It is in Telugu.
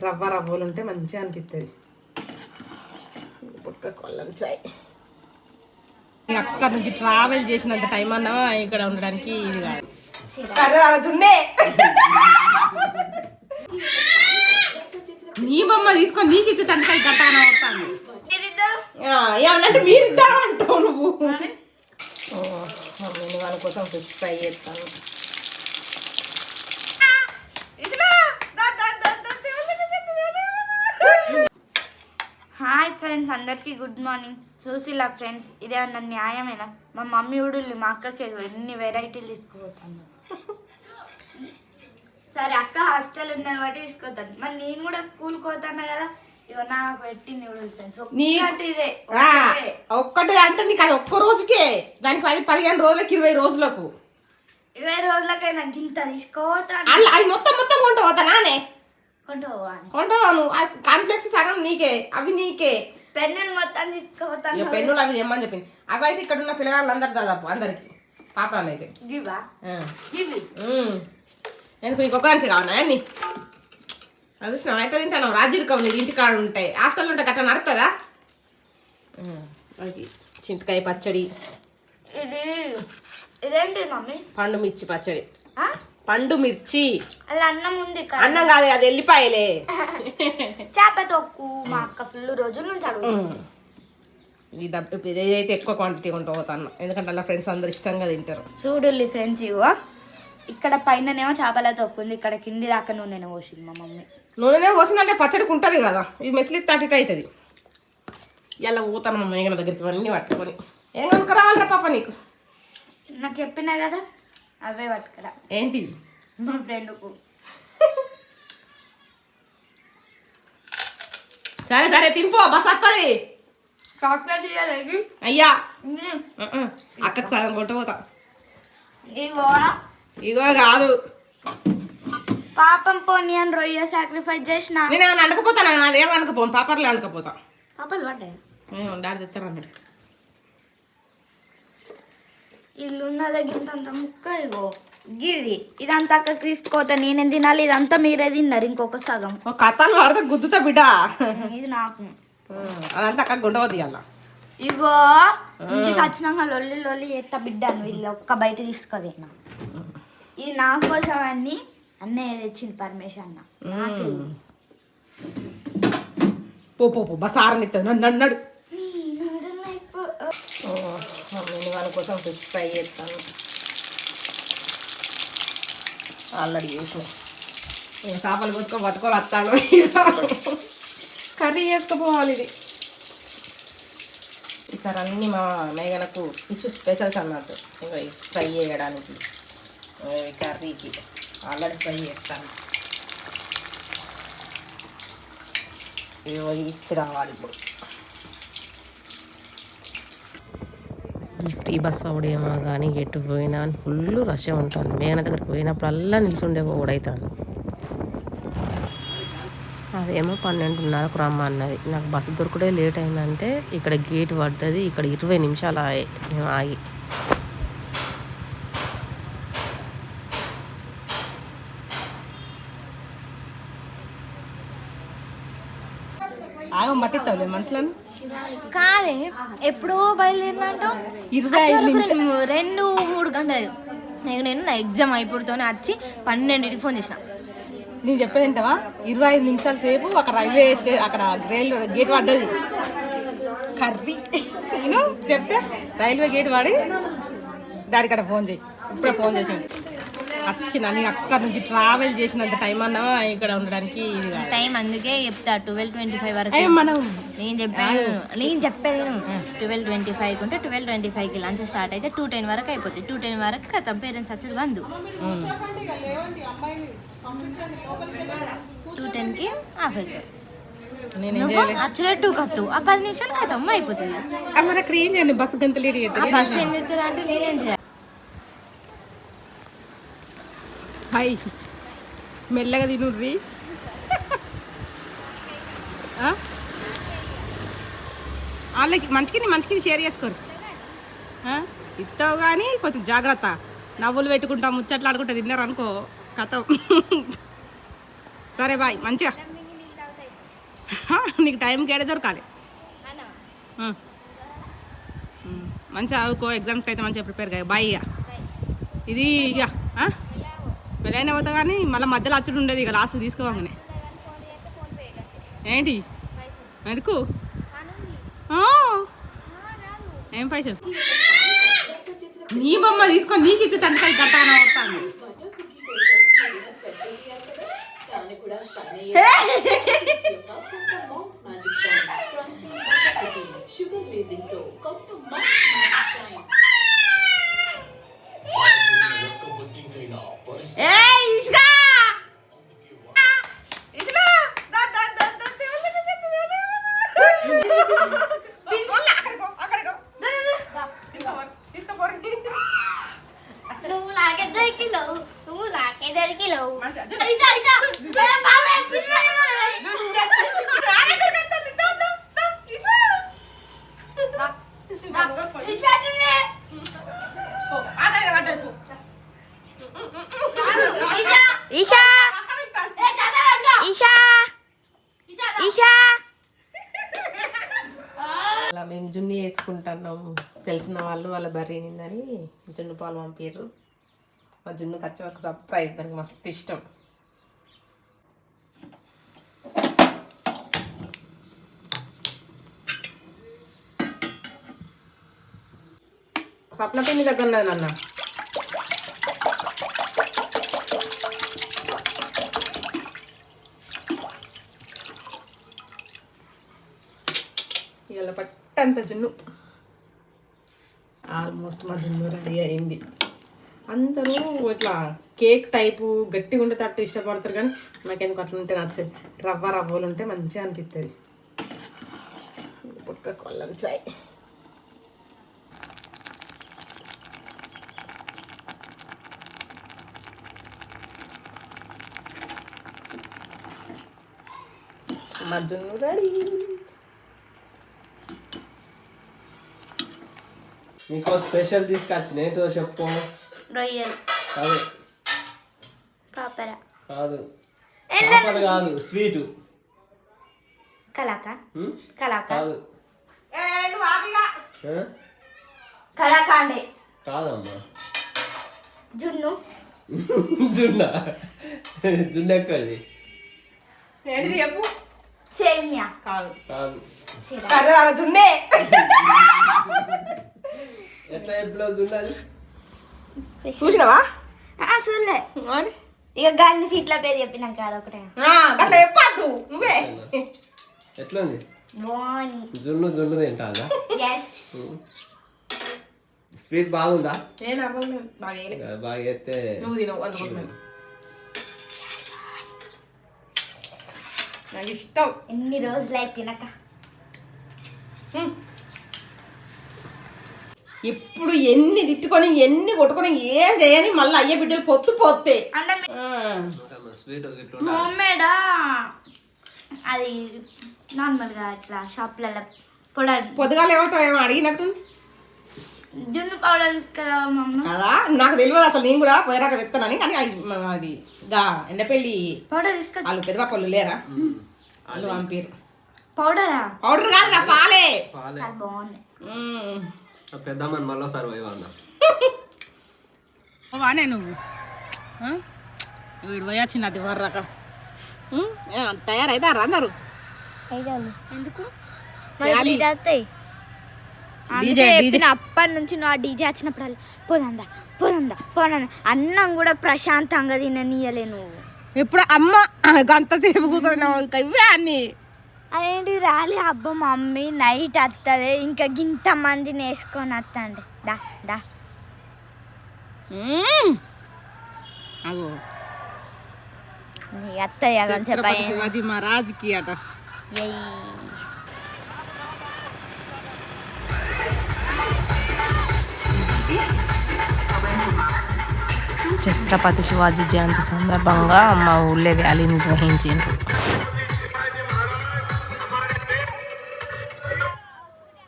రవ్వ రవ్వలు ఉంటే మంచిగా అనిపిస్తుంది. పుట్క కొల్లం చాయ్ అక్కడ నుంచి ట్రావెల్ చేసినంత టైం అన్నా ఇక్కడ ఉండడానికి ఇది కాదు. నీ బొమ్మ తీసుకొని నీకు ఇచ్చి తండ్రి గట్టాన అవుతాను ఏమన్నంటే మీరిద్దరు అంటావు నువ్వు. నేను వాళ్ళ కోసం ఫిష్ ఫ్రై చేస్తాను. హాయ్ ఫ్రెండ్స్, అందరికీ గుడ్ మార్నింగ్. చూసిలా ఫ్రెండ్స్, ఇదేమన్నా న్యాయమేనా? మా మమ్మీ ఊడుల్ని మా అక్కకి ఎన్ని వెరైటీలు తీసుకుపోతాను. సరే అక్క హాస్టల్ ఉన్నాయి కాబట్టి తీసుకుపోతాను, మరి నేను కూడా స్కూల్కి పోతాను కదా. ఇక నాకు పెట్టింది ఊడుల్ ఫ్రెండ్స్ ఇదే ఒక్కటి అంటే నీకు అది ఒక్క రోజుకే, దానికి 15 రోజులకు 20 రోజులకు 20 రోజులకైనా ఇంత తీసుకోపోతాను. అది మొత్తం కొంటూ పోతానే కొంటాను. కాన్ఫ్లెక్స్ సగం నీకే, అవి నీకే. పెన్నులు మొత్తం తీసుకోపోతాను. పెన్నులు అవి ఏమని చెప్పింది. అవి అయితే ఇక్కడ ఉన్న పిల్లగాళ్ళు అందరు దాదాపు అందరికి పాపలు అయితే ఎందుకు ఇంకొకరికి కావాలా అన్ని అది చూసినా ఎట్లా తింటాను. రాజీరికం నీకు ఇంటి కాడ ఉంటాయి, హాస్టల్లో ఉంటాయి గట్ట నడుతుందా. అది చింతకాయ పచ్చడి. ఇదేంటి మమ్మీ? పండు మిర్చి పచ్చడి. పండు మిర్చి అలా అన్నం ఉంది, అన్నం కాదు అది ఎల్లిపాయలే. చేప తొక్కు మా అక్క ఫుల్ రోజుల నుంచి అడుగుతుంది. ఈ డబ్బు ఇదైతే ఎక్కువ క్వాంటిటీ ఉంటూ పోతాను, ఎందుకంటే అలా ఫ్రెండ్స్ అందరు ఇష్టంగా తింటారు. చూడు ఫ్రెండ్స్, ఇవో ఇక్కడ పైననేమో చేపల తొక్కుంది, ఇక్కడ కింది దాకా నూనె పోసింది మా మమ్మీ. నూనె పోసిందంటే పచ్చడికి ఉంటుంది కదా, ఇది మెస్లి తట్టిట్ అవుతుంది. ఇలా పోతాను మా మేఘన దగ్గరికి అన్నీ పట్టుకొని. ఏం కనుక రావాలరా పాప నీకు? నాకు చెప్పినా కదా అవే పట్టుకురా. ఏంటి మా ఫ్రెండ్కు. సరే సరే తింపో, బస్ వస్తుంది. చాక్లెట్ ఇవ్వాలి అయ్యా అక్కకి సగం కొట్టబోతా. ఇగో కాదు పాపం పోనీ అని రొయ్య సాక్రిఫైస్ చేసిన. నేను ఏమైనా అనకపోతాను, నాదేమో అనకపోను, పాపర్లే అనకపోతా. పాపలు పడ్డాయి డాడీ తెస్తారు అన్నాడు. ఇల్లు ఉన్న దగ్గర అంత ముక్క ఇగో గిది ఇదంతా అక్కడికి తీసుకోతా. నేనేం తినాలి? ఇదంతా మీరే తిన్నారు, ఇంకొక సగం. కథలు పడితే గుద్దుతా బిడ్డ. ఇది నాకు అదంతా అక్కడ గుండవ తీయాల. ఇగో ఇంటికి వచ్చినాక లొల్లి లొల్లి ఎత్త బిడ్డాను. వీళ్ళు ఒక్క బయట తీసుకోలేనా? ఇది నా కోసం అన్ని అన్నయ్య తెచ్చింది పరమేశ్వర్ అన్న. పో పో పో బస్ ఆరనిస్తుంది. నన్ను అన్నాడు. నేను వాళ్ళ కోసం ఫిష్ ఫ్రై చేస్తాను. ఆల్రెడీ చేసిన నేను చేపలు కొట్టుకొని పట్టుకొని వస్తాను. కర్రీ చేసుకుపోవాలి. ఇది ఈసారి అన్నీ మా మేఘనకు ఫిష్ స్పెషల్స్ అన్నట్టు. ఇంకా ఫ్రై చేయడానికి కర్రీకి ఆల్రెడీ ఫ్రై చేస్తాను. ఇచ్చి రావాలి ఇప్పుడు. ఈ ఫ్రీ బస్ అవడేమో కానీ ఎటు పోయినా ఫుల్ రష్ ఉంటుంది. మేఘన దగ్గరికి పోయినప్పుడల్లా నిల్చుండే పోడవుతాను. అదేమో 12:30కు రమ్మన్నది. నాకు బస్సు దొరకడే లేట్ అయిందంటే ఇక్కడ గేట్ పడ్డది. ఇక్కడ 20 నిమిషాలు మేము ఆగి. మట్టిస్తావులే మనుషులను కాదే ఎప్పుడో బయలుదేరినంటో 2-3 గంటలు. నేను నా ఎగ్జామ్ అయిపోతూనే వచ్చి 12కి ఫోన్ చేసిన. నేను చెప్పేది ఏంటవా, 25 నిమిషాల సేపు అక్కడ రైల్వే అక్కడ రైల్వే గేట్ పడ్డది. కర్రీ నేను చెప్తే రైల్వే గేట్ పడి డాడీ కడ ఫోన్ చేయి. ఇప్పుడే ఫోన్ చేసాను. వచ్చిన నేను అక్కడ నుంచి ట్రావెల్ చేసినంత టైం అన్నా ఇక్కడ ఉండడానికి ఇది టైం. అందుకే చెప్తా 12:25 వరకు. మనం నేను చెప్పేది 12:25 ఉంటే 12:25కి లంచ్ స్టార్ట్ అయితే 2:10 వరకు అయిపోతుంది. 2:10 వరకు కదా పేరెంట్స్ వచ్చి బంధు 2:10కి ఆఫ్ అవుతుంది. నువ్వు యాక్చువల్గా 2 కత్తు ఆ 10 నిమిషాలు కథం అయిపోతుంది. మనకు ఏం చేయండి బస్సు గంత లేట్ అవుతుంది. బస్సు ఏం చెప్తుంది అంటే నేనేం చేయాలి? హాయ్ మెల్లగా తినుర్రి. వాళ్ళకి మంచికి షేర్ చేసుకోరు. ఇస్తావు కానీ కొంచెం జాగ్రత్త. నవ్వులు పెట్టుకుంటా ముచ్చట్లు ఆడుకుంటా తిన్నారు అనుకో కథ. సరే బాయ్ మంచిగా. నీకు టైం కేడే దొరకాలి. మంచిగా చదువుకో, ఎగ్జామ్స్కి అయితే మంచిగా ప్రిపేర్ కాదు. బాయ్. ఇక ఇది ఇక వెళ్ళైనా పోతా కానీ మళ్ళీ మధ్యలో అచ్చుడు ఉండేది. ఇక లాస్ట్ తీసుకోవాగానే ఏంటి ఎందుకు ఏం పైసలు నీ బొమ్మ తీసుకొని నీకు ఇచ్చే తండ్రి గట్టాన వస్తాను. అలా మేము జున్ను వేసుకుంటున్నాం. తెలిసిన వాళ్ళు వాళ్ళ బర్రీనిందని జున్ను పాలు పంపారు. మా జున్నుకి వచ్చే ఒక సర్ప్రైజ్, దానికి మస్తు ఇష్టం. స్వప్న పిండి దగ్గర ఉన్నది నాన్న. ఇలా పట్టంత జున్ను ఆల్మోస్ట్ మా జున్ను రెడీ అయింది. అందరూ ఇట్లా కేక్ టైపు గట్టిగా ఉంటే తట్టు ఇష్టపడతారు, కానీ నాకెందుకు అట్లా ఉంటే నచ్చదు. రవ్వలు ఉంటే మంచిగా అనిపిస్తుంది. పుట్క కొల్లం చాయ్. మా జున్ను రెడీ. నీకో స్పెషల్ తీసుకొచ్చిన ఏంటో చెప్పు. రొయ్యలు కాదు పాపర కాదు పాపర్ కాదు, స్వీటు. కలాకాన్ కాదు కలాకాండే కాదమ్మా. జున్ను జున్న జున్న ఎక్కడిది? ఏంటిది చెప్పు. సేమియా కాదు కాదు. జున్నే. ఎట్లా ఎప్పుడు జున్నది చూసినావా? చూడలే. ఇక గాంధీ సీట్ల పేరు చెప్పినాక అదొకటే. అట్లా చెప్పద్దు నువ్వే. ఎట్లా ఉంది? బాగుంది. జున్ను జున్ను తింటా. స్వీట్ బాగుందా? బాగా చేస్తే నువ్వు తినవు అనుకుంటున్నాను. నాకు ఇష్టం. ఎన్ని రోజులై తినక. ఇప్పుడు ఎన్ని తిట్టుకొని ఎన్ని కొట్టుకొని ఏం చేయని మళ్ళీ అయ్యే బిడ్డలు పొత్తు పోతే స్వీట్ హోమ్మేడా అది నార్మల్గా ఇట్లా షాప్లలో పౌడర్ పొద్దుగాలు ఏమవుతావు అడిగినట్టు జున్ను పౌడర్ తీసుకురా మమ్మ. కదా నాకు తెలియదు అసలు. నేను కూడా పోయాక తెస్తానని, కానీ అది ఎండపల్లి పౌడర్ తీసుకు. వాళ్ళు పెద్దవాళ్ళు లేరా, వాళ్ళు పంపారు. పౌడరా? పౌడర్ కాదు నా పాలే. చాలా బాగుంది. పెద్దమ్మని మళ్ళీసారి పోయివన్నా వానే నువ్వు వీడు పోయా చిన్నది వర్రాక తయారైతారా అందరు? ఎందుకు అప్పటి నుంచి నువ్వు ఆ డీజే వచ్చినప్పుడు పోదందా పోదందా పోనందా అన్నం కూడా ప్రశాంతంగా తిననీయలే నువ్వు. ఎప్పుడు అమ్మ గంటసేపు కూర్చొని ఇవే అన్ని. అదేంటి రాలి అబ్బా మమ్మీ నైట్ వస్తుంది ఇంకా గింత మందిని వేసుకొని వస్తాండి దా దా. అత్తయ్య శివాజీ మహారాజ్కి అట. ఛత్రపతి శివాజీ జయంతి సందర్భంగా మా ఊళ్ళో ర్యాలీ నిర్వహించారు.